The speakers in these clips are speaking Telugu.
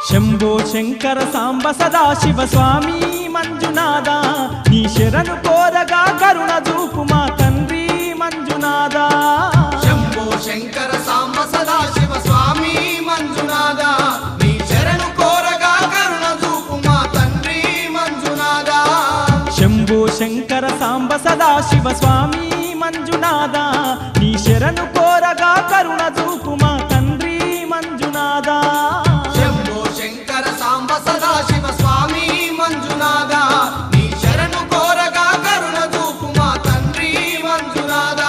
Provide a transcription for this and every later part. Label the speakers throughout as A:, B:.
A: శంభో శంకర సాంబ సదాశివ స్వామి మంజునాథ నీ శరణు కోరగా కరుణ చూపు మా తండ్రి మంజునాథ
B: శంభో శంకర సాంబ సదాశివ స్వామి మంజునాథ నీ శరణు కోరగా కరుణ చూపు మా తండ్రి మంజునాథ
A: శంభో శంకర సాంబ సదాశివ స్వామి మంజునాథ నీ శరణు కోరగా కరుణ చూపు మా తండ్రి మంజునాథ
B: శంభో శంకర సాంబ సదాశివ స్వామి మంజునాథ నీ శరణు కోరగా కరుణ చూపు మా తండ్రి మంజునాథ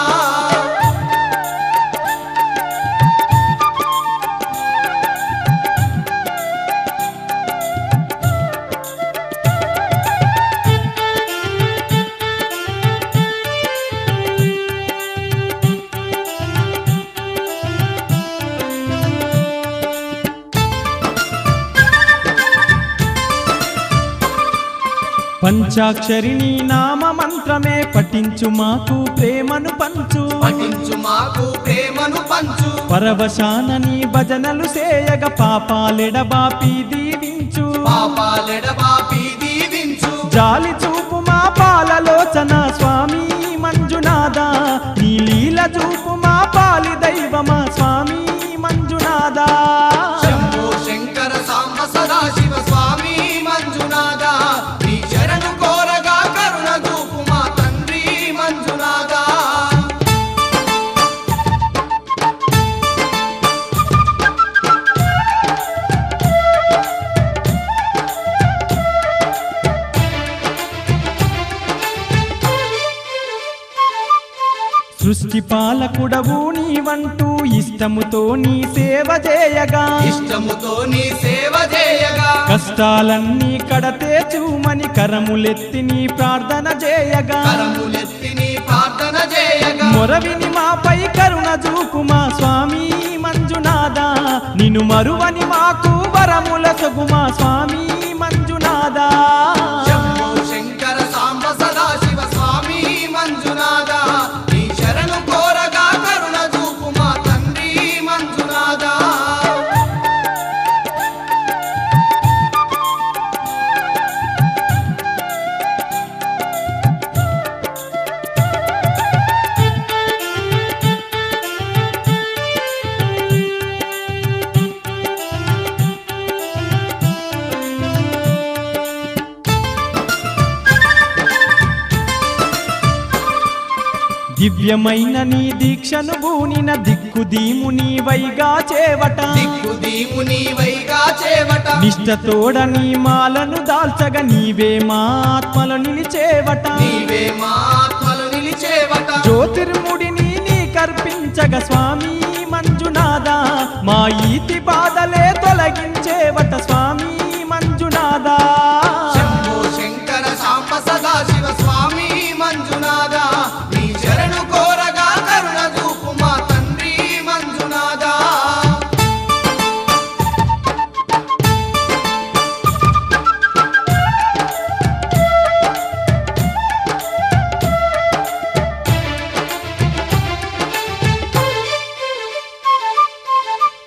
A: పంచాక్షరిని నామ మంత్రమే పఠించు మాకు ప్రేమను పంచు
B: పఠించు మాకు ప్రేమను పంచు
A: పరవశానని భజనలు సేయగ పాపాలెడబాపి దీవించు
B: పాపాలెడబాపి దీవించు
A: జాలి చూపు మా పాలలోచన స్వామి మంజునాథ నీ లీల చూపు మా పాలి దైవమా స్వామి మంజునాథ
B: శంభో శంకర సాంబ సదాశివ స్వామి మంజునాథ నీ శరణు కోరగా కరుణ చూపు మా తండ్రి మంజునాథ
A: సృష్టి పాలకుడవు నీవంటూ ఇష్టముతో నీ సేవ చేయగా
B: ఇష్టముతో నీ సేవ చేయగా
A: కష్టాలన్నీ కడతేచుమని కరములెత్తి నీ ప్రార్థన చేయగా
B: కరములెత్తి నీ ప్రార్థన చేయగా
A: మొరవిని మాపై కరుణ చూపు మా స్వామి మంజునాథ నిన్ను మరువని మాకు వరముల సగు మా స్వామి మంజునాథ
B: శంభో శంకర సాంబ సదాశివ స్వామి మంజునాథ నీ శరణు కోరగా కరుణ చూపు మా తండ్రి మంజునాథ
A: దివ్యమైన నీ దీక్షను బూనిన దిక్కు దీము నీవైగా చేవట
B: దిక్కు దీము నీవైగా చేవట
A: నిష్టతోడ నీ మాలను దాల్చగా నీవే మా ఆత్మలు నిలిచేవట
B: నీవే మా ఆత్మలు నిలిచేవట
A: జ్యోతిర్ముడిని నీ కర్పించగ స్వామి మంజునాథ మా ఈతి బాధలే తొలగించేవట స్వామి మంజునాథ
B: శంభో శంకర సాంబ సదాశివ స్వామి మంజునాథ నీ శరణు కోరగా కరుణ చూపు మా తండ్రి మంజునాథ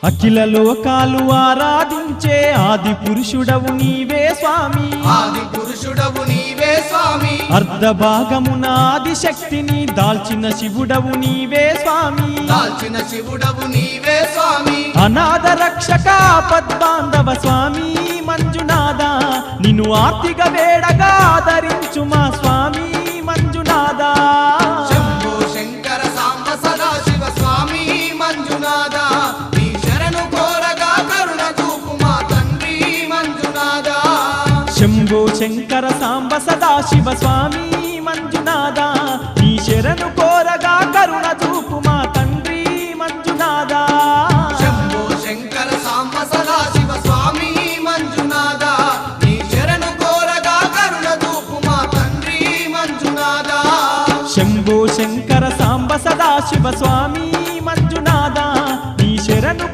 A: అఖిల లోకాలు ఆరాధించే ఆది పురుషుడవు నీవే స్వామి
B: ఆది పురుషుడవు నీవే స్వామి
A: అర్ధ భాగమున ఆది శక్తిని దాల్చిన శివుడవు నీవే స్వామి
B: దాల్చిన శివుడవు నీవే స్వామి
A: అనాథ రక్షక ఆపద్బాంధవ స్వామి మంజునాథ నిన్ను ఆర్తిగ వేడగా ఆదరించు మా స్వామి మంజునాథ
B: శంభో శంకర సాంబ సదాశివ స్వామి మంజునాథ నీ శరణు కోరగా కరుణ చూపు మా తండ్రి మంజునాథ
A: శంభో శంకర సాంబ సదాశివ స్వామి మంజునాథ నీ శరణు కోరగా కరుణ చూపు మా తండ్రి మంజునాథ
B: శంభో శంకర సాంబ సదాశివ స్వామి మంజునాథ నీ శరణు కోరగా కరుణ చూపు మా తండ్రి మంజునాథ
A: శంభో శంకర సాంబ సదాశివ స్వామి మంజునాథ నీ శరణు